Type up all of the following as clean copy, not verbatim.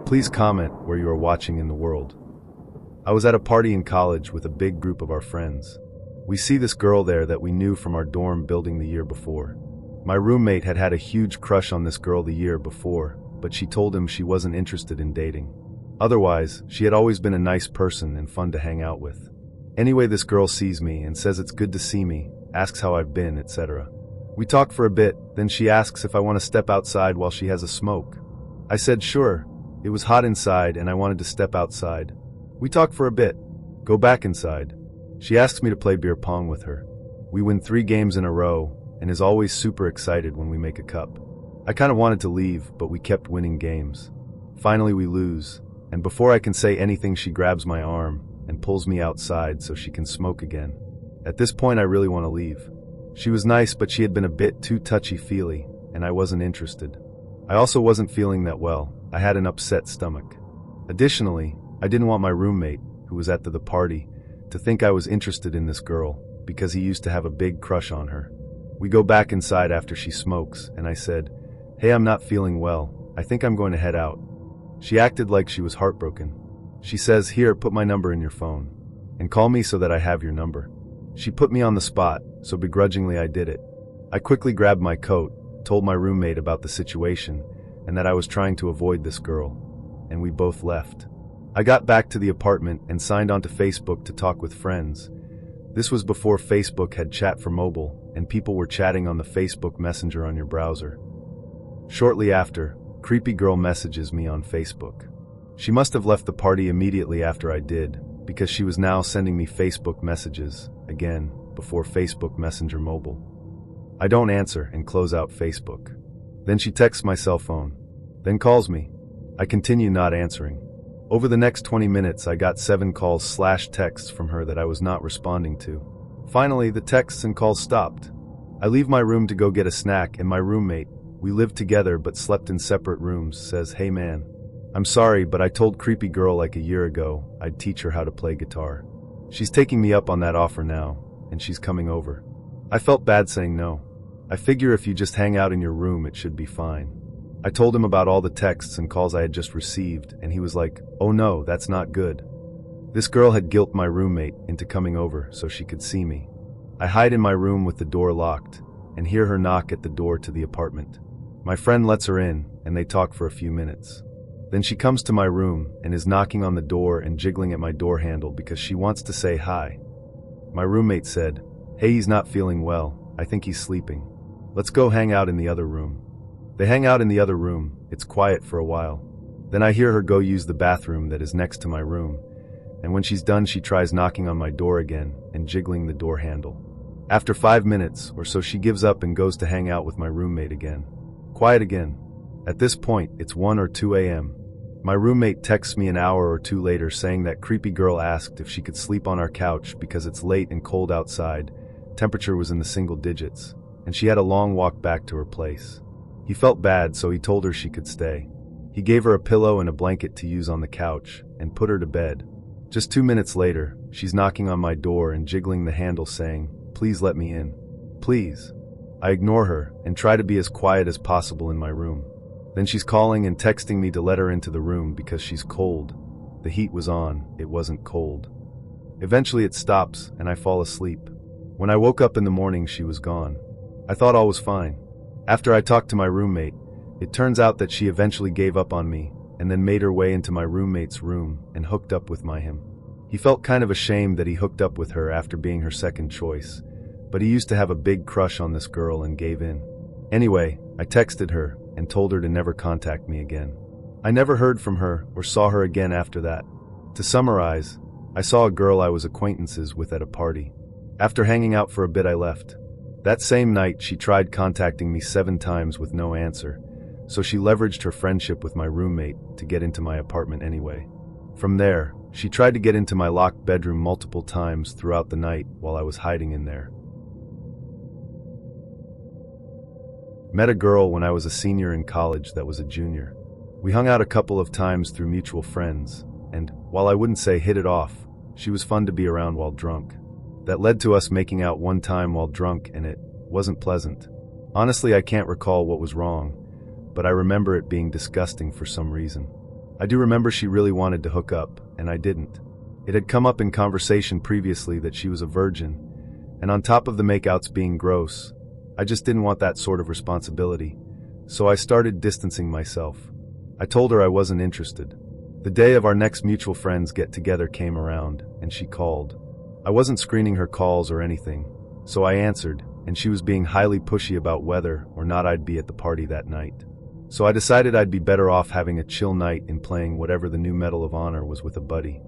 Please comment where you are watching in the world. I was at a party in college with a big group of our friends. We see this girl there that we knew from our dorm building the year before. My roommate had had a huge crush on this girl the year before, but she told him she wasn't interested in dating. Otherwise, she had always been a nice person and fun to hang out with. Anyway, this girl sees me and says it's good to see me, asks how I've been, etc. We talk for a bit, then she asks if I want to step outside while she has a smoke. I said sure. It was hot inside and I wanted to step outside. We talk for a bit, go back inside. She asks me to play beer pong with her. We win 3 games in a row and is always super excited when we make a cup. I kind of wanted to leave, but we kept winning games. Finally we lose, and before I can say anything she grabs my arm and pulls me outside so she can smoke again. At this point I really want to leave. She was nice, but she had been a bit too touchy-feely, and I wasn't interested. I also wasn't feeling that well. I had an upset stomach. Additionally, I didn't want my roommate, who was at the party, to think I was interested in this girl, because he used to have a big crush on her. We go back inside after she smokes, and I said, "Hey, I'm not feeling well. I think I'm going to head out." She acted like she was heartbroken. She says, "Here, put my number in your phone, and call me so that I have your number." She put me on the spot, so begrudgingly I did it. I quickly grabbed my coat, told my roommate about the situation, and that I was trying to avoid this girl, and we both left. I got back to the apartment and signed onto Facebook to talk with friends. This was before Facebook had chat for mobile, and people were chatting on the Facebook Messenger on your browser. Shortly after, creepy girl messages me on Facebook. She must have left the party immediately after I did, because she was now sending me Facebook messages, again, before Facebook Messenger mobile. I don't answer and close out Facebook. Then she texts my cell phone, then calls me. I continue not answering. Over the next 20 minutes I got 7 calls/texts from her that I was not responding to. Finally, the texts and calls stopped. I leave my room to go get a snack, and my roommate, we lived together but slept in separate rooms, says, "Hey man, I'm sorry, but I told creepy girl like a year ago I'd teach her how to play guitar. She's taking me up on that offer now, and she's coming over." I felt bad saying no. I figure if you just hang out in your room it should be fine. I told him about all the texts and calls I had just received, and he was like, "Oh no, that's not good." This girl had guilted my roommate into coming over so she could see me. I hide in my room with the door locked, and hear her knock at the door to the apartment. My friend lets her in, and they talk for a few minutes. Then she comes to my room and is knocking on the door and jiggling at my door handle because she wants to say hi. My roommate said, "Hey, he's not feeling well. I think he's sleeping. Let's go hang out in the other room." They hang out in the other room. It's quiet for a while. Then I hear her go use the bathroom that is next to my room, and when she's done she tries knocking on my door again and jiggling the door handle. After 5 minutes or so she gives up and goes to hang out with my roommate again. Quiet again. At this point, it's 1 or 2 a.m. My roommate texts me an hour or 2 later saying that creepy girl asked if she could sleep on our couch because it's late and cold outside, temperature was in the single digits, and she had a long walk back to her place. He felt bad, so he told her she could stay. He gave her a pillow and a blanket to use on the couch, and put her to bed. Just 2 minutes later, she's knocking on my door and jiggling the handle saying, "Please let me in. Please." I ignore her and try to be as quiet as possible in my room. Then she's calling and texting me to let her into the room because she's cold. The heat was on, it wasn't cold. Eventually it stops and I fall asleep. When I woke up in the morning she was gone. I thought all was fine. After I talked to my roommate, it turns out that she eventually gave up on me and then made her way into my roommate's room and hooked up with him. He felt kind of ashamed that he hooked up with her after being her second choice, but he used to have a big crush on this girl and gave in. Anyway, I texted her and told her to never contact me again. I never heard from her or saw her again after that. To summarize, I saw a girl I was acquaintances with at a party. After hanging out for a bit I left. That same night she tried contacting me 7 times with no answer, so she leveraged her friendship with my roommate to get into my apartment anyway. From there, she tried to get into my locked bedroom multiple times throughout the night while I was hiding in there. Met a girl when I was a senior in college that was a junior. We hung out a couple of times through mutual friends, and, while I wouldn't say hit it off, she was fun to be around while drunk. That led to us making out one time while drunk, and it wasn't pleasant. Honestly, I can't recall what was wrong, but I remember it being disgusting for some reason. I do remember she really wanted to hook up, and I didn't. It had come up in conversation previously that she was a virgin, and on top of the makeouts being gross, I just didn't want that sort of responsibility, so I started distancing myself. I told her I wasn't interested. The day of our next mutual friends get-together came around, and she called. I wasn't screening her calls or anything, so I answered, and she was being highly pushy about whether or not I'd be at the party that night. So I decided I'd be better off having a chill night and playing whatever the new Medal of Honor was with a buddy.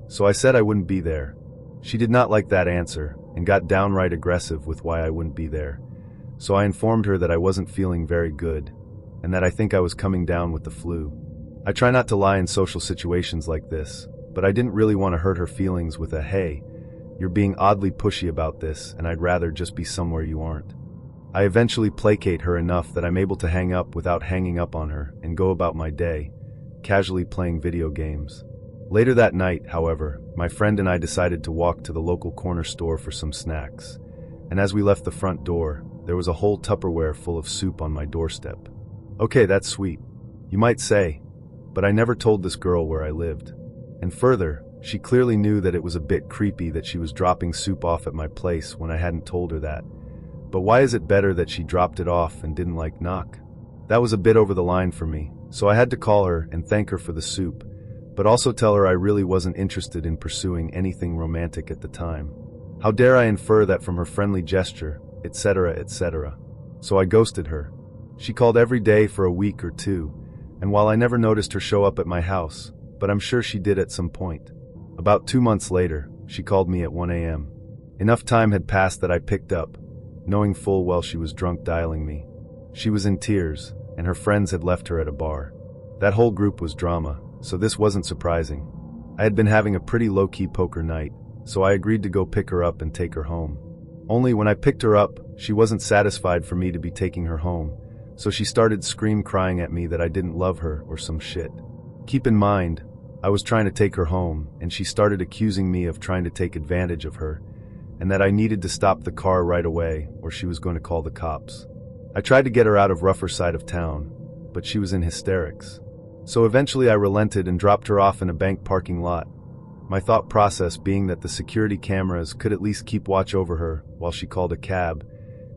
So I said I wouldn't be there. She did not like that answer and got downright aggressive with why I wouldn't be there. So I informed her that I wasn't feeling very good and that I think I was coming down with the flu. I try not to lie in social situations like this, but I didn't really want to hurt her feelings with a "Hey, you're being oddly pushy about this and I'd rather just be somewhere you aren't." I eventually placate her enough that I'm able to hang up without hanging up on her and go about my day, casually playing video games. Later that night, however, my friend and I decided to walk to the local corner store for some snacks, and as we left the front door, there was a whole Tupperware full of soup on my doorstep. Okay, that's sweet, you might say, but I never told this girl where I lived. And further, she clearly knew that it was a bit creepy that she was dropping soup off at my place when I hadn't told her that. But why is it better that she dropped it off and didn't knock? That was a bit over the line for me, so I had to call her and thank her for the soup, but also tell her I really wasn't interested in pursuing anything romantic at the time. How dare I infer that from her friendly gesture, etc., etc. So I ghosted her. She called every day for a week or two, and while I never noticed her show up at my house, but I'm sure she did at some point. About 2 months later, she called me at 1 a.m. Enough time had passed that I picked up, knowing full well she was drunk dialing me. She was in tears, and her friends had left her at a bar. That whole group was drama, so this wasn't surprising. I had been having a pretty low-key poker night, so I agreed to go pick her up and take her home. Only when I picked her up, she wasn't satisfied for me to be taking her home, so she started crying at me that I didn't love her or some shit. Keep in mind, I was trying to take her home, and she started accusing me of trying to take advantage of her, and that I needed to stop the car right away or she was going to call the cops. I tried to get her out of rougher side of town, but she was in hysterics. So eventually I relented and dropped her off in a bank parking lot. My thought process being that the security cameras could at least keep watch over her while she called a cab,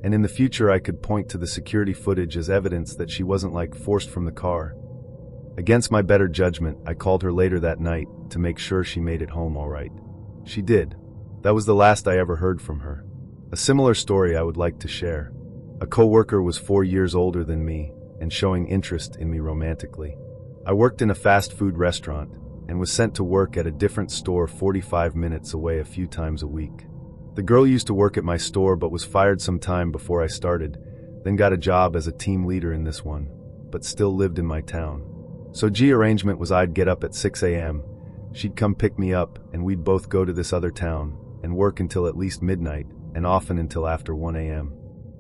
and in the future I could point to the security footage as evidence that she wasn't forced from the car. Against my better judgment, I called her later that night to make sure she made it home all right. She did. That was the last I ever heard from her. A similar story I would like to share. A co-worker was 4 years older than me and showing interest in me romantically. I worked in a fast food restaurant and was sent to work at a different store 45 minutes away a few times a week. The girl used to work at my store but was fired some time before I started, then got a job as a team leader in this one, but still lived in my town. So arrangement was I'd get up at 6 a.m., she'd come pick me up, and we'd both go to this other town and work until at least midnight, and often until after 1 a.m.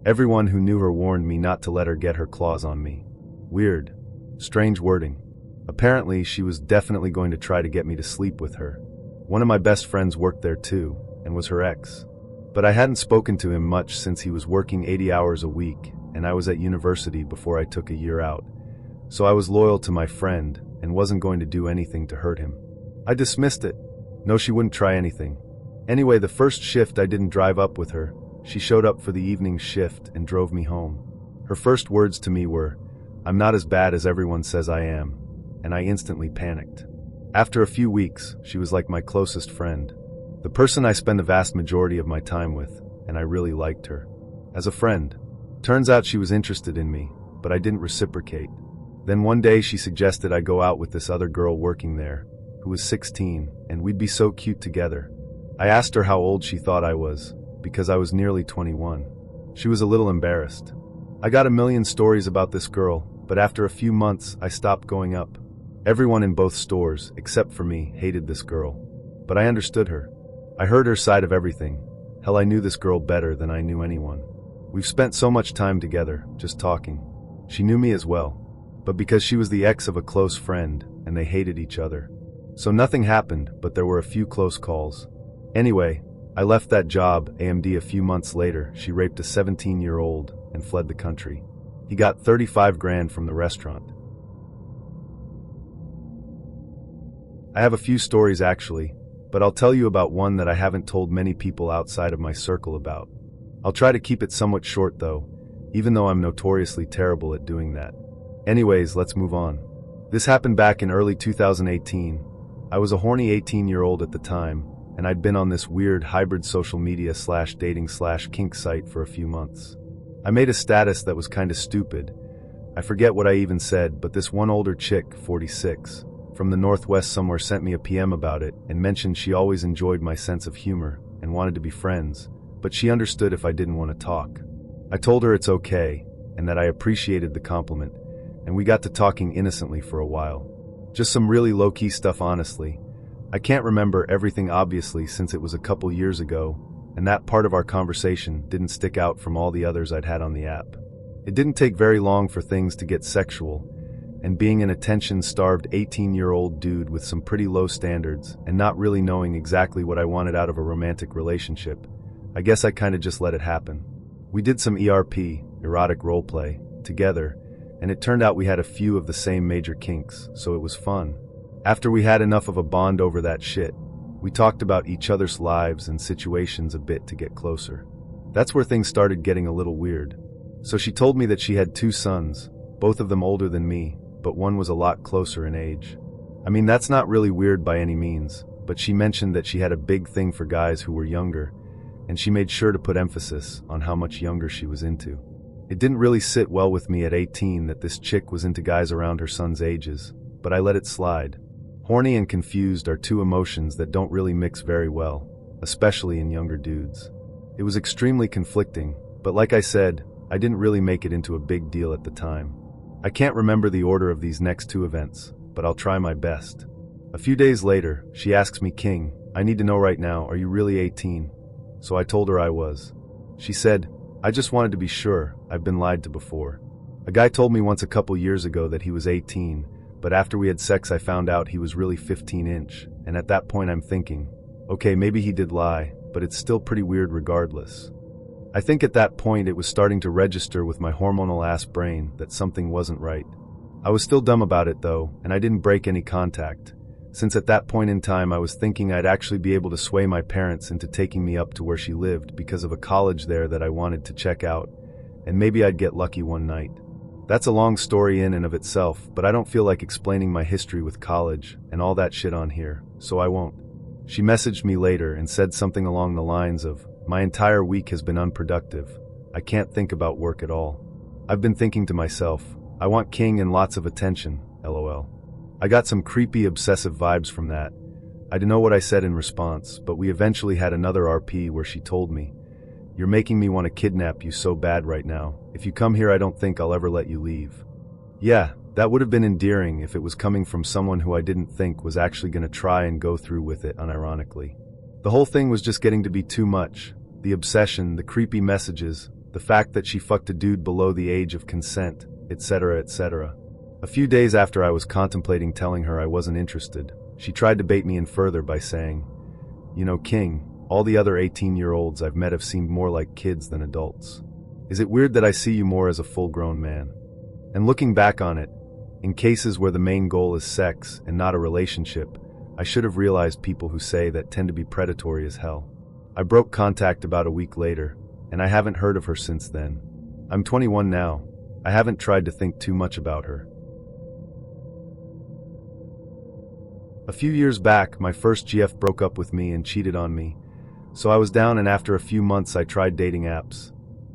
Everyone who knew her warned me not to let her get her claws on me. Weird. Strange wording. Apparently, she was definitely going to try to get me to sleep with her. One of my best friends worked there too, and was her ex. But I hadn't spoken to him much since he was working 80 hours a week, and I was at university before I took a year out. So I was loyal to my friend, and wasn't going to do anything to hurt him. I dismissed it. No, she wouldn't try anything. Anyway, the first shift I didn't drive up with her. She showed up for the evening shift and drove me home. Her first words to me were, "I'm not as bad as everyone says I am," and I instantly panicked. After a few weeks, she was like my closest friend, the person I spend the vast majority of my time with, and I really liked her. As a friend. Turns out she was interested in me, but I didn't reciprocate. Then one day she suggested I go out with this other girl working there, who was 16, and we'd be so cute together. I asked her how old she thought I was, because I was nearly 21. She was a little embarrassed. I got a million stories about this girl, but after a few months I stopped going up. Everyone in both stores, except for me, hated this girl. But I understood her. I heard her side of everything. Hell, I knew this girl better than I knew anyone. We've spent so much time together, just talking. She knew me as well. But because she was the ex of a close friend, and they hated each other. So nothing happened, but there were a few close calls. Anyway, I left that job, AMD a few months later, she raped a 17-year-old and fled the country. He got 35 grand from the restaurant. I have a few stories actually, but I'll tell you about one that I haven't told many people outside of my circle about. I'll try to keep it somewhat short though, even though I'm notoriously terrible at doing that. Anyways, let's move on. This happened back in early 2018. I was a horny 18-year-old at the time, and I'd been on this weird hybrid social media / dating / kink site for a few months. I made a status that was kinda stupid. I forget what I even said, but this one older chick, 46, from the Northwest somewhere sent me a PM about it and mentioned she always enjoyed my sense of humor and wanted to be friends, but she understood if I didn't want to talk. I told her it's okay, and that I appreciated the compliment, and we got to talking innocently for a while. Just some really low-key stuff, honestly. I can't remember everything obviously since it was a couple years ago, and that part of our conversation didn't stick out from all the others I'd had on the app. It didn't take very long for things to get sexual, and being an attention-starved 18-year-old dude with some pretty low standards and not really knowing exactly what I wanted out of a romantic relationship, I guess I kinda just let it happen. We did some ERP, erotic roleplay, together, and it turned out we had a few of the same major kinks, so it was fun. After we had enough of a bond over that shit, we talked about each other's lives and situations a bit to get closer. That's where things started getting a little weird. So she told me that she had 2 sons, both of them older than me, but one was a lot closer in age. I mean, that's not really weird by any means, but she mentioned that she had a big thing for guys who were younger, and she made sure to put emphasis on how much younger she was into. It didn't really sit well with me at 18 that this chick was into guys around her son's ages, but I let it slide. Horny and confused are 2 emotions that don't really mix very well, especially in younger dudes. It was extremely conflicting, but like I said, I didn't really make it into a big deal at the time. I can't remember the order of these next 2 events, but I'll try my best. A few days later, she asks me, "King, I need to know right now, are you really 18? So I told her I was. She said, "I just wanted to be sure, I've been lied to before. A guy told me once a couple years ago that he was 18, but after we had sex I found out he was really 15-inch, and at that point I'm thinking, okay, maybe he did lie, but it's still pretty weird regardless." I think at that point it was starting to register with my hormonal-ass brain that something wasn't right. I was still dumb about it though, and I didn't break any contact, since at that point in time I was thinking I'd actually be able to sway my parents into taking me up to where she lived because of a college there that I wanted to check out, and maybe I'd get lucky one night. That's a long story in and of itself, but I don't feel like explaining my history with college and all that shit on here, so I won't. She messaged me later and said something along the lines of, "My entire week has been unproductive. I can't think about work at all. I've been thinking to myself, I want king and lots of attention, lol." I got some creepy obsessive vibes from that. I don't know what I said in response, but we eventually had another RP where she told me, "You're making me want to kidnap you so bad right now. If you come here I don't think I'll ever let you leave." Yeah, that would have been endearing if it was coming from someone who I didn't think was actually going to try and go through with it unironically. The whole thing was just getting to be too much. The obsession, the creepy messages, the fact that she fucked a dude below the age of consent, etc., etc. A few days after I was contemplating telling her I wasn't interested, she tried to bait me in further by saying, "You know, King, all the other 18-year-olds I've met have seemed more like kids than adults. Is it weird that I see you more as a full-grown man?" And looking back on it, in cases where the main goal is sex and not a relationship, I should have realized people who say that tend to be predatory as hell. I broke contact about a week later, and I haven't heard of her since then. I'm 21 now. I haven't tried to think too much about her. A few years back, my first GF broke up with me and cheated on me, so I was down, and after a few months I tried dating apps.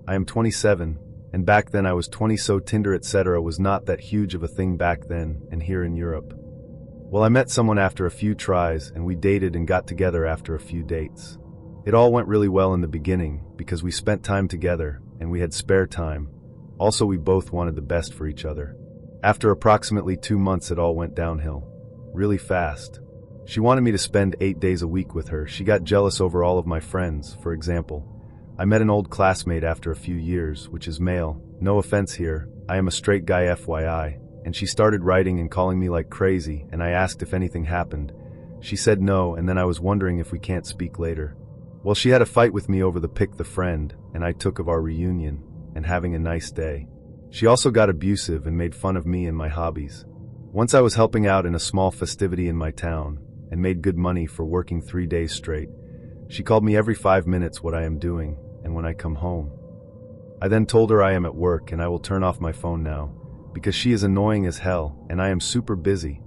I am 27, and back then I was 20, so Tinder etc. was not that huge of a thing back then and here in Europe. Well, I met someone after a few tries and we dated and got together after a few dates. It all went really well in the beginning because we spent time together and we had spare time. Also, we both wanted the best for each other. After approximately 2 months it all went downhill. Really fast. She wanted me to spend 8 days a week with her. She got jealous over all of my friends, for example. I met an old classmate after a few years, which is male. No offense here, I am a straight guy FYI. And she started writing and calling me like crazy, and I asked if anything happened. She said no, and then I was wondering if we can't speak later. Well, she had a fight with me over the pick the friend, and I took of our reunion, and having a nice day. She also got abusive and made fun of me and my hobbies. Once I was helping out in a small festivity in my town and made good money for working 3 days straight. She called me every 5 minutes what I am doing and when I come home. I then told her I am at work and I will turn off my phone now because she is annoying as hell and I am super busy.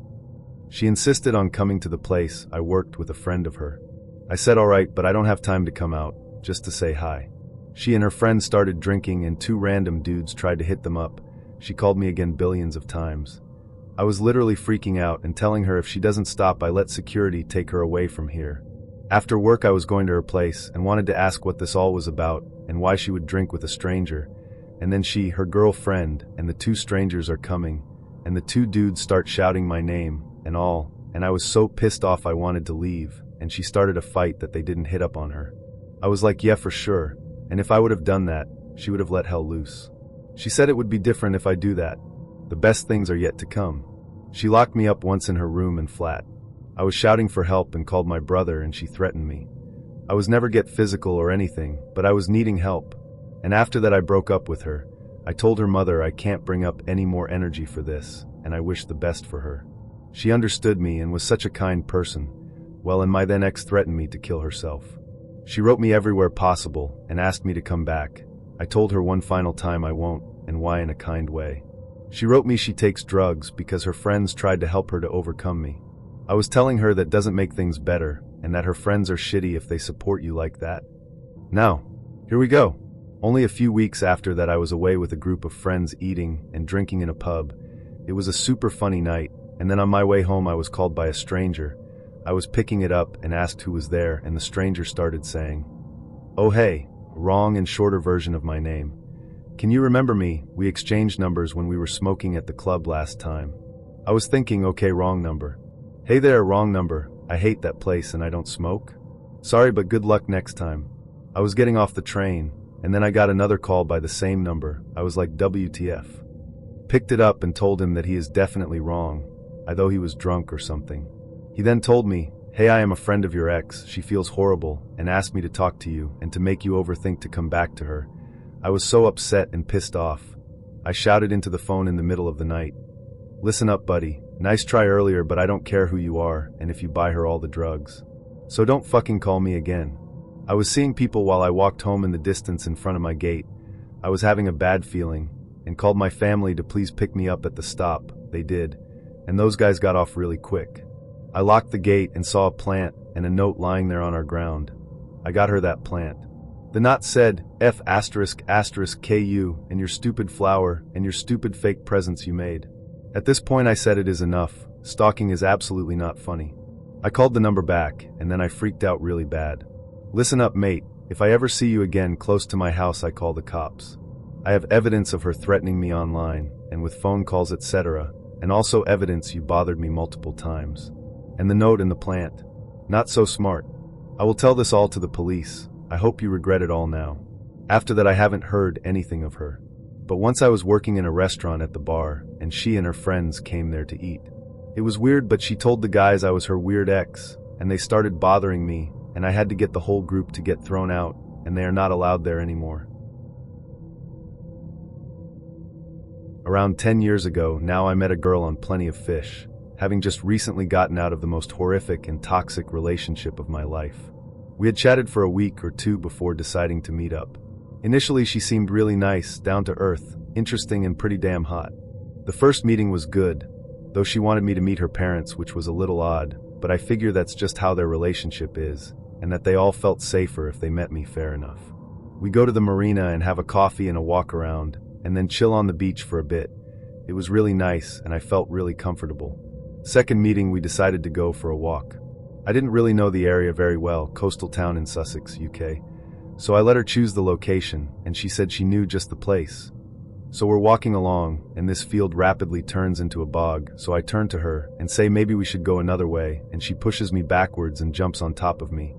She insisted on coming to the place I worked with a friend of her. I said alright, but I don't have time to come out, just to say hi. She and her friends started drinking and 2 random dudes tried to hit them up. She called me again billions of times. I was literally freaking out and telling her if she doesn't stop I let security take her away from here. After work I was going to her place and wanted to ask what this all was about and why she would drink with a stranger. And then she, her girlfriend, and the 2 strangers are coming, and the 2 dudes start shouting my name and all, and I was so pissed off I wanted to leave, and she started a fight that they didn't hit up on her. I was like, yeah, for sure, and if I would have done that, she would have let hell loose. She said it would be different if I do that. The best things are yet to come. She locked me up once in her room and flat. I was shouting for help and called my brother and she threatened me. I was never get physical or anything, but I was needing help. And after that I broke up with her. I told her mother I can't bring up any more energy for this, and I wish the best for her. She understood me and was such a kind person. Well, and my then ex threatened me to kill herself. She wrote me everywhere possible and asked me to come back. I told her one final time I won't, and why in a kind way. She wrote me she takes drugs because her friends tried to help her to overcome me. I was telling her that doesn't make things better, and that her friends are shitty if they support you like that. Now, here we go. Only a few weeks after that I was away with a group of friends eating and drinking in a pub. It was a super funny night, and then on my way home I was called by a stranger. I was picking it up and asked who was there, and the stranger started saying, "Oh hey," a wrong and shorter version of my name. "Can you remember me? We exchanged numbers when we were smoking at the club last time." I was thinking, okay, wrong number. "Hey there, wrong number. I hate that place and I don't smoke. Sorry, but good luck next time." I was getting off the train, and then I got another call by the same number. I was like, WTF. Picked it up and told him that he is definitely wrong, although he was drunk or something. He then told me, "Hey, I am a friend of your ex. She feels horrible and asked me to talk to you and to make you overthink to come back to her." I was so upset and pissed off. I shouted into the phone in the middle of the night, "Listen up, buddy. Nice try earlier, but I don't care who you are and if you buy her all the drugs. So don't fucking call me again." I was seeing people while I walked home in the distance in front of my gate. I was having a bad feeling and called my family to please pick me up at the stop. They did, and those guys got off really quick. I locked the gate and saw a plant and a note lying there on our ground. I got her that plant. The note said, F*** KU and your stupid flower and your stupid fake presents you made. At this point I said it is enough. Stalking is absolutely not funny. I called the number back and then I freaked out really bad. "Listen up, mate. If I ever see you again close to my house, I call the cops. I have evidence of her threatening me online and with phone calls, etc. And also evidence you bothered me multiple times. And the note and the plant. Not so smart. I will tell this all to the police. I hope you regret it all now." After that I haven't heard anything of her. But once I was working in a restaurant at the bar, and she and her friends came there to eat. It was weird, but she told the guys I was her weird ex, and they started bothering me, and I had to get the whole group to get thrown out, and they are not allowed there anymore. Around 10 years ago, now I met a girl on Plenty of Fish, having just recently gotten out of the most horrific and toxic relationship of my life. We had chatted for a week or 2 before deciding to meet up. Initially she seemed really nice, down to earth, interesting and pretty damn hot. The first meeting was good, though she wanted me to meet her parents, which was a little odd, but I figure that's just how their relationship is, and that they all felt safer if they met me fair enough. We go to the marina and have a coffee and a walk around, and then chill on the beach for a bit. It was really nice and I felt really comfortable. Second meeting we decided to go for a walk. I didn't really know the area very well, coastal town in Sussex, UK. So I let her choose the location, and she said she knew just the place. So we're walking along, and this field rapidly turns into a bog, so I turn to her and say maybe we should go another way, and she pushes me backwards and jumps on top of me,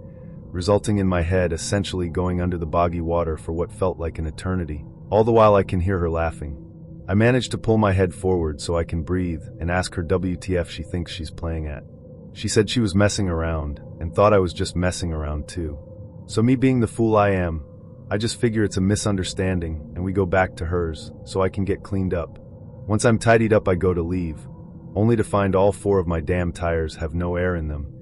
resulting in my head essentially going under the boggy water for what felt like an eternity. All the while I can hear her laughing. I manage to pull my head forward so I can breathe and ask her WTF she thinks she's playing at. She said she was messing around, and thought I was just messing around too. So me being the fool I am, I just figure it's a misunderstanding and we go back to hers so I can get cleaned up. Once I'm tidied up I go to leave, only to find all 4 of my damn tires have no air in them.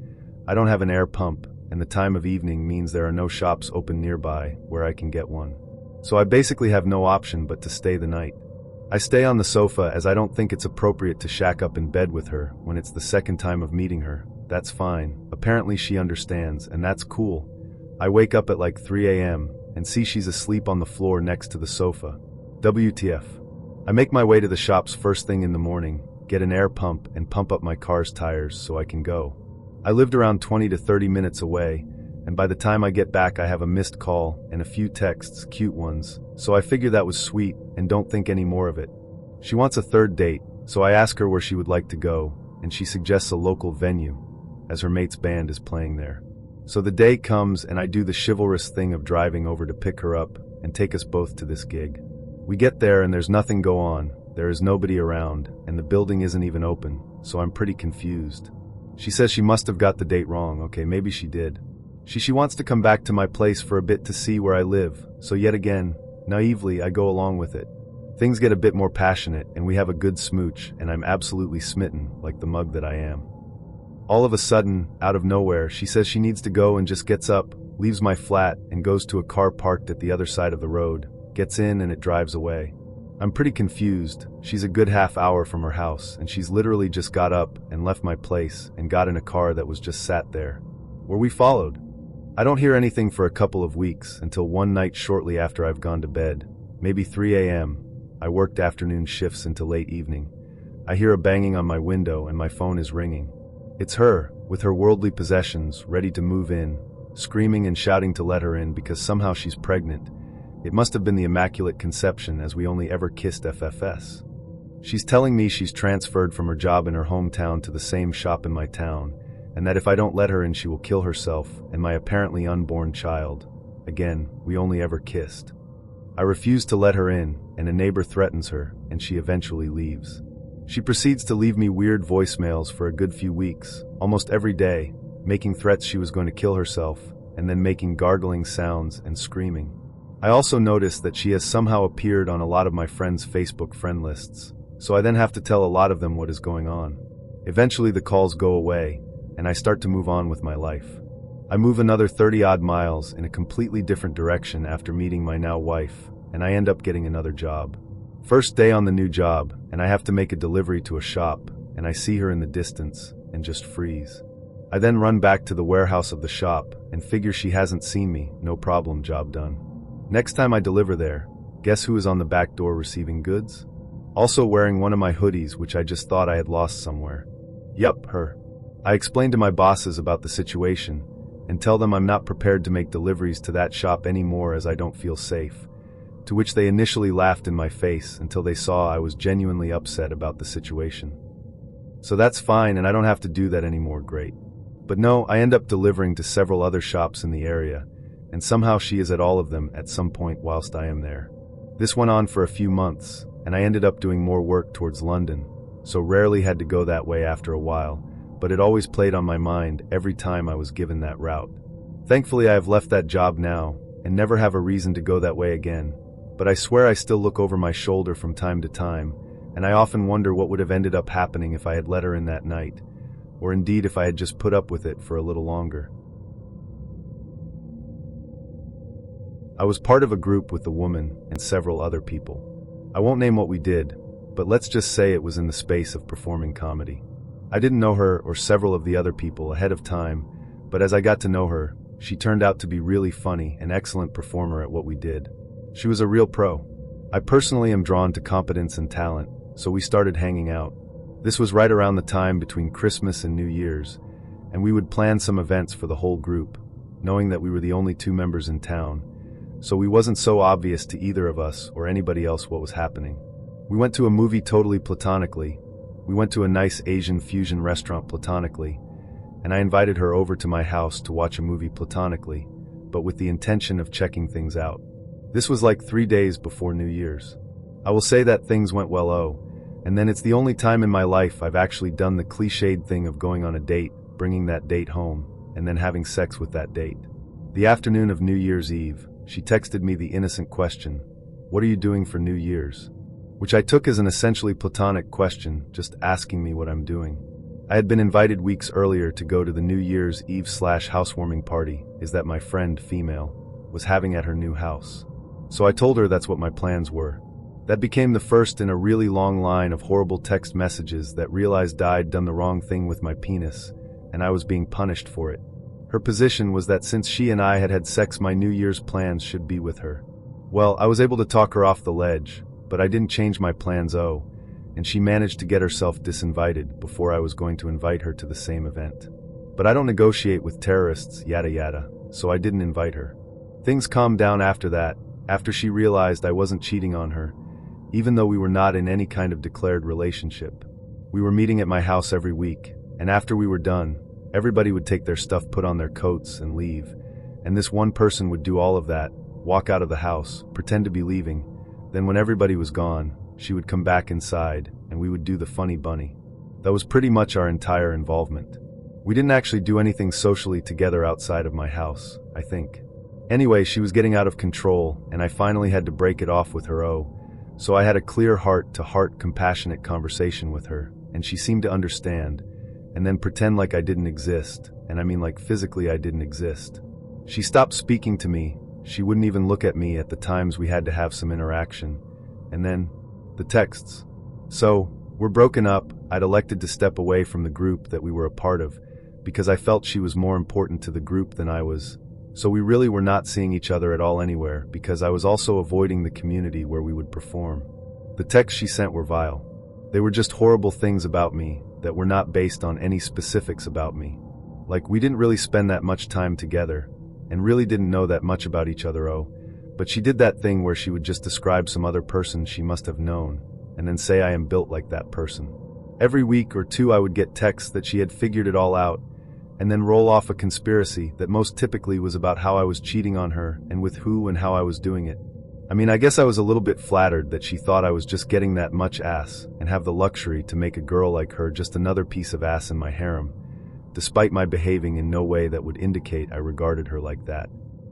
I don't have an air pump, and the time of evening means there are no shops open nearby where I can get one. So I basically have no option but to stay the night. I stay on the sofa as I don't think it's appropriate to shack up in bed with her when it's the second time of meeting her. That's fine. Apparently she understands, and that's cool. I wake up at like 3 a.m. and see she's asleep on the floor next to the sofa. WTF. I make my way to the shops first thing in the morning, get an air pump, and pump up my car's tires so I can go. I lived around 20 to 30 minutes away, and by the time I get back I have a missed call and a few texts, cute ones, so I figure that was sweet and don't think any more of it. She wants a third date, so I ask her where she would like to go, and she suggests a local venue, as her mate's band is playing there. So the day comes and I do the chivalrous thing of driving over to pick her up and take us both to this gig. We get there and there's nothing go on, there is nobody around, and the building isn't even open, so I'm pretty confused. She says she must have got the date wrong. Okay, maybe she did. She wants to come back to my place for a bit to see where I live, so yet again, naively, I go along with it. Things get a bit more passionate and we have a good smooch, and I'm absolutely smitten, like the mug that I am. All of a sudden, out of nowhere, she says she needs to go and just gets up, leaves my flat, and goes to a car parked at the other side of the road, gets in and it drives away. I'm pretty confused. She's a good half hour from her house, and she's literally just got up and left my place and got in a car that was just sat there. Were we followed? I don't hear anything for a couple of weeks until one night shortly after I've gone to bed, maybe 3 a.m. I worked afternoon shifts into late evening. I hear a banging on my window and my phone is ringing. It's her, with her worldly possessions, ready to move in, screaming and shouting to let her in because somehow she's pregnant. It must have been the Immaculate Conception, as we only ever kissed FFS. She's telling me she's transferred from her job in her hometown to the same shop in my town, and that if I don't let her in she will kill herself and my apparently unborn child. Again, we only ever kissed. I refuse to let her in, and a neighbor threatens her, and she eventually leaves. She proceeds to leave me weird voicemails for a good few weeks, almost every day, making threats she was going to kill herself, and then making gargling sounds and screaming. I also notice that she has somehow appeared on a lot of my friends' Facebook friend lists, so I then have to tell a lot of them what is going on. Eventually the calls go away, and I start to move on with my life. I move another 30-odd miles in a completely different direction after meeting my now wife, and I end up getting another job. First day on the new job, and I have to make a delivery to a shop, and I see her in the distance, and just freeze. I then run back to the warehouse of the shop, and figure she hasn't seen me, no problem, job done. Next time I deliver there, guess who is on the back door receiving goods? Also wearing one of my hoodies which I just thought I had lost somewhere. Yup, her. I explain to my bosses about the situation, and tell them I'm not prepared to make deliveries to that shop anymore as I don't feel safe. To which they initially laughed in my face until they saw I was genuinely upset about the situation. So that's fine and I don't have to do that anymore, great. But no, I end up delivering to several other shops in the area, and somehow she is at all of them at some point whilst I am there. This went on for a few months, and I ended up doing more work towards London, so rarely had to go that way after a while, but it always played on my mind every time I was given that route. Thankfully I have left that job now, and never have a reason to go that way again. But I swear I still look over my shoulder from time to time, and I often wonder what would have ended up happening if I had let her in that night, or indeed if I had just put up with it for a little longer. I was part of a group with the woman and several other people. I won't name what we did, but let's just say it was in the space of performing comedy. I didn't know her or several of the other people ahead of time, but as I got to know her, she turned out to be really funny and excellent performer at what we did. She was a real pro. I personally am drawn to competence and talent, so we started hanging out. This was right around the time between Christmas and New Year's, and we would plan some events for the whole group, knowing that we were the only 2 members in town, so we wasn't so obvious to either of us or anybody else what was happening. We went to a movie totally platonically. We went to a nice Asian fusion restaurant platonically, and I invited her over to my house to watch a movie platonically, but with the intention of checking things out. This was like 3 days before New Year's. I will say that things went well, and then it's the only time in my life I've actually done the cliched thing of going on a date, bringing that date home, and then having sex with that date. The afternoon of New Year's Eve, she texted me the innocent question, "What are you doing for New Year's?" which I took as an essentially platonic question, just asking me what I'm doing. I had been invited weeks earlier to go to the New Year's Eve/housewarming party that my friend, female, was having at her new house. So I told her that's what my plans were. That became the first in a really long line of horrible text messages that realized I'd done the wrong thing with my penis, and I was being punished for it. Her position was that since she and I had had sex, my New Year's plans should be with her. Well, I was able to talk her off the ledge, but I didn't change my plans, and she managed to get herself disinvited before I was going to invite her to the same event. But I don't negotiate with terrorists, yada yada, so I didn't invite her. Things calmed down after that, after she realized I wasn't cheating on her, even though we were not in any kind of declared relationship. We were meeting at my house every week, and after we were done, everybody would take their stuff, put on their coats, and leave, and this one person would do all of that, walk out of the house, pretend to be leaving. Then when everybody was gone, she would come back inside, and we would do the funny bunny. That was pretty much our entire involvement. We didn't actually do anything socially together outside of my house, I think. Anyway, she was getting out of control, and I finally had to break it off with her, so I had a clear heart-to-heart compassionate conversation with her, and she seemed to understand, and then pretend like I didn't exist, and I mean like physically I didn't exist. She stopped speaking to me, she wouldn't even look at me at the times we had to have some interaction, and then, the texts. So, we're broken up. I'd elected to step away from the group that we were a part of, because I felt she was more important to the group than I was. So we really were not seeing each other at all anywhere, because I was also avoiding the community where we would perform. The texts she sent were vile. They were just horrible things about me that were not based on any specifics about me. Like, we didn't really spend that much time together, and really didn't know that much about each other, but she did that thing where she would just describe some other person she must have known, and then say I am built like that person. Every week or two I would get texts that she had figured it all out, and then roll off a conspiracy that most typically was about how I was cheating on her and with who and how I was doing it. I mean, I guess I was a little bit flattered that she thought I was just getting that much ass and have the luxury to make a girl like her just another piece of ass in my harem, despite my behaving in no way that would indicate I regarded her like that.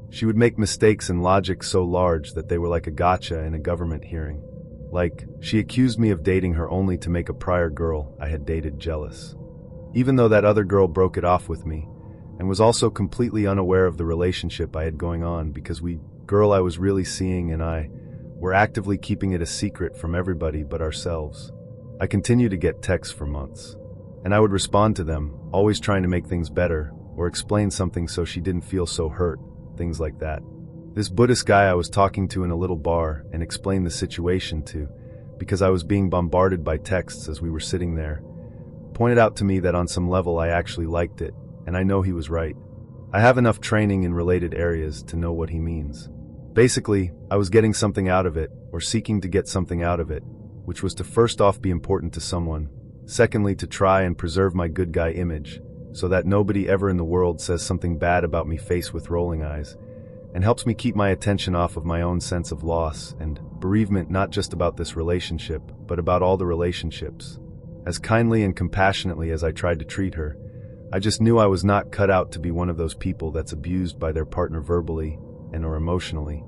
She would make mistakes in logic so large that they were like a gotcha in a government hearing. Like, she accused me of dating her only to make a prior girl I had dated jealous. Even though that other girl broke it off with me, and was also completely unaware of the relationship I had going on because girl I was really seeing and I were actively keeping it a secret from everybody but ourselves. I continued to get texts for months, and I would respond to them, always trying to make things better, or explain something so she didn't feel so hurt, things like that. This Buddhist guy I was talking to in a little bar and explained the situation to, because I was being bombarded by texts as we were sitting there, pointed out to me that on some level I actually liked it, and I know he was right. I have enough training in related areas to know what he means. Basically, I was getting something out of it, or seeking to get something out of it, which was to first off be important to someone, secondly to try and preserve my good guy image, so that nobody ever in the world says something bad about me face with rolling eyes, and helps me keep my attention off of my own sense of loss and bereavement, not just about this relationship, but about all the relationships. As kindly and compassionately as I tried to treat her, I just knew I was not cut out to be one of those people that's abused by their partner verbally and or emotionally,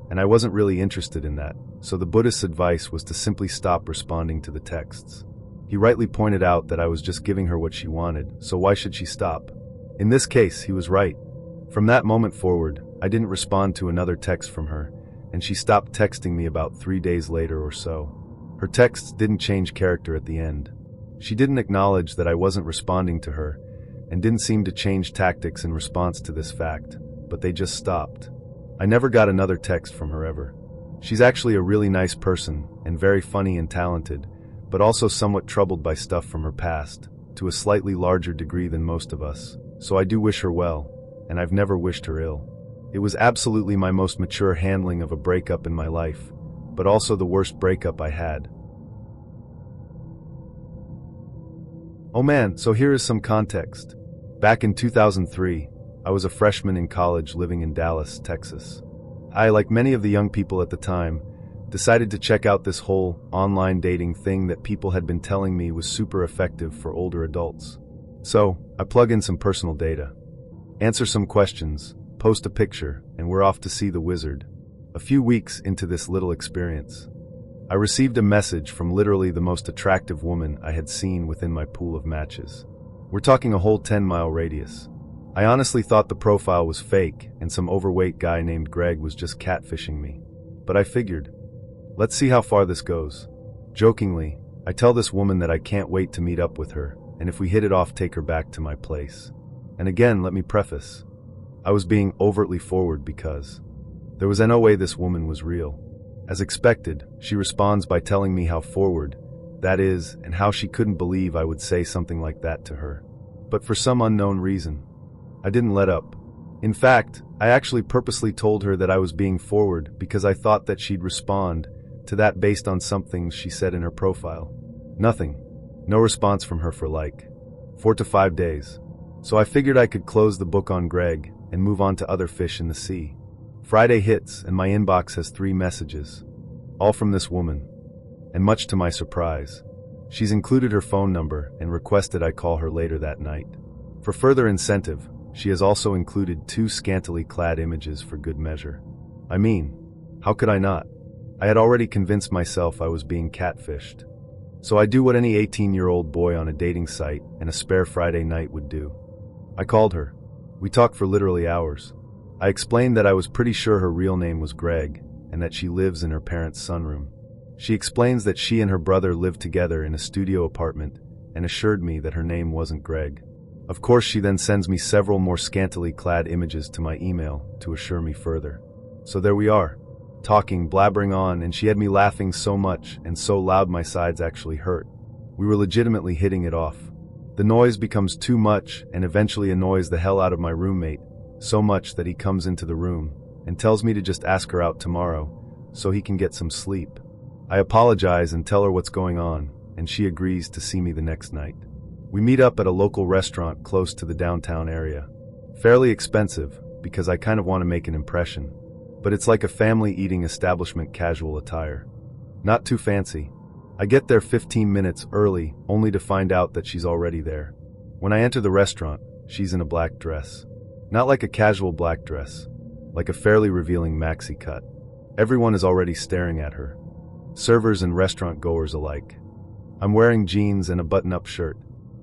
and I wasn't really interested in that, so the Buddhist's advice was to simply stop responding to the texts. He rightly pointed out that I was just giving her what she wanted, so why should she stop? In this case, he was right. From that moment forward, I didn't respond to another text from her, and she stopped texting me about 3 days later or so. Her texts didn't change character at the end. She didn't acknowledge that I wasn't responding to her, and didn't seem to change tactics in response to this fact, but they just stopped. I never got another text from her ever. She's actually a really nice person, and very funny and talented, but also somewhat troubled by stuff from her past, to a slightly larger degree than most of us, so I do wish her well, and I've never wished her ill. It was absolutely my most mature handling of a breakup in my life, but also the worst breakup I had. Oh man, so here is some context. Back in 2003, I was a freshman in college living in Dallas, Texas. I, like many of the young people at the time, decided to check out this whole online dating thing that people had been telling me was super effective for older adults. So, I plug in some personal data, answer some questions, post a picture, and we're off to see the wizard. A few weeks into this little experience, I received a message from literally the most attractive woman I had seen within my pool of matches. We're talking a whole 10-mile radius. I honestly thought the profile was fake and some overweight guy named Greg was just catfishing me. But I figured, let's see how far this goes. Jokingly, I tell this woman that I can't wait to meet up with her, and if we hit it off, take her back to my place. And again, let me preface, I was being overtly forward because there was no way this woman was real. As expected, she responds by telling me how forward that is and how she couldn't believe I would say something like that to her. But for some unknown reason, I didn't let up. In fact, I actually purposely told her that I was being forward because I thought that she'd respond to that based on something she said in her profile. Nothing. No response from her for like 4 to 5 days. So I figured I could close the book on Greg and move on to other fish in the sea. Friday hits and my inbox has 3 messages, all from this woman. And much to my surprise, she's included her phone number and requested I call her later that night. For further incentive, she has also included 2 scantily clad images for good measure. I mean, how could I not? I had already convinced myself I was being catfished. So I do what any 18-year-old boy on a dating site and a spare Friday night would do. I called her. We talked for literally hours. I explained that I was pretty sure her real name was Greg and that she lives in her parents' sunroom. She explains that she and her brother live together in a studio apartment and assured me that her name wasn't Greg. Of course, she then sends me several more scantily clad images to my email to assure me further. So there we are, talking, blabbering on, and she had me laughing so much and so loud my sides actually hurt. We were legitimately hitting it off. The noise becomes too much and eventually annoys the hell out of my roommate, so much that he comes into the room and tells me to just ask her out tomorrow so he can get some sleep. I apologize and tell her what's going on, and she agrees to see me the next night. We meet up at a local restaurant close to the downtown area. Fairly expensive, because I kind of want to make an impression, but it's like a family eating establishment casual attire. Not too fancy. I get there 15 minutes early, only to find out that she's already there. When I enter the restaurant, she's in a black dress. Not like a casual black dress, like a fairly revealing maxi cut. Everyone is already staring at her. Servers and restaurant goers alike. I'm wearing jeans and a button-up shirt.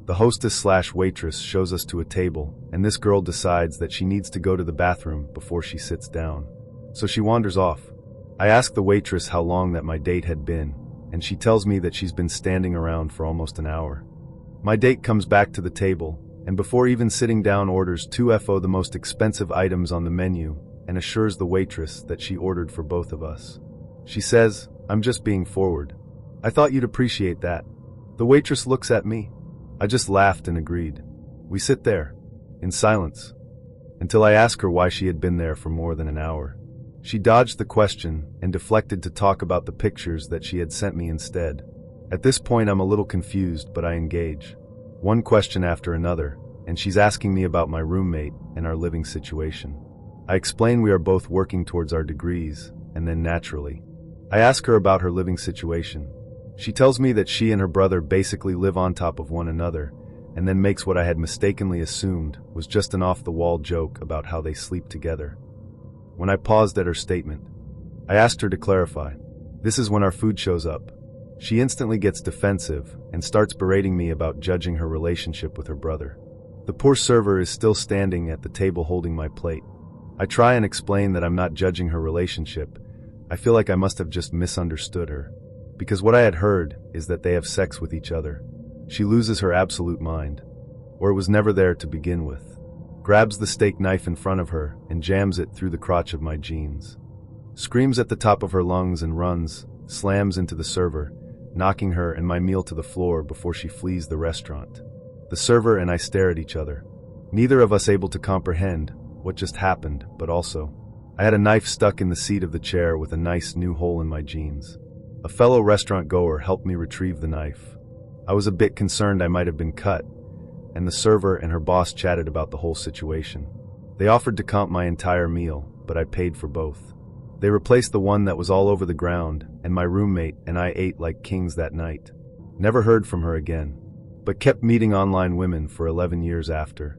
The hostess/waitress shows us to a table, and this girl decides that she needs to go to the bathroom before she sits down. So she wanders off. I ask the waitress how long that my date had been, and she tells me that she's been standing around for almost an hour. My date comes back to the table, and before even sitting down orders 2 the most expensive items on the menu and assures the waitress that she ordered for both of us. She says, "I'm just being forward. I thought you'd appreciate that." The waitress looks at me. I just laughed and agreed. We sit there, in silence, until I ask her why she had been there for more than an hour. She dodged the question and deflected to talk about the pictures that she had sent me instead. At this point, I'm a little confused, but I engage. One question after another, and she's asking me about my roommate and our living situation. I explain we are both working towards our degrees, and then naturally, I ask her about her living situation. She tells me that she and her brother basically live on top of one another, and then makes what I had mistakenly assumed was just an off-the-wall joke about how they sleep together. When I paused at her statement, I asked her to clarify. This is when our food shows up. She instantly gets defensive and starts berating me about judging her relationship with her brother. The poor server is still standing at the table holding my plate. I try and explain that I'm not judging her relationship. I feel like I must have just misunderstood her, because what I had heard is that they have sex with each other. She loses her absolute mind, or it was never there to begin with, grabs the steak knife in front of her and jams it through the crotch of my jeans, screams at the top of her lungs and runs, slams into the server, knocking her and my meal to the floor before she flees the restaurant. The server and I stare at each other, neither of us able to comprehend what just happened, but also, I had a knife stuck in the seat of the chair with a nice new hole in my jeans. A fellow restaurant goer helped me retrieve the knife. I was a bit concerned I might have been cut, and the server and her boss chatted about the whole situation. They offered to comp my entire meal, but I paid for both. They replaced the one that was all over the ground, and my roommate and I ate like kings that night. Never heard from her again, but kept meeting online women for 11 years after.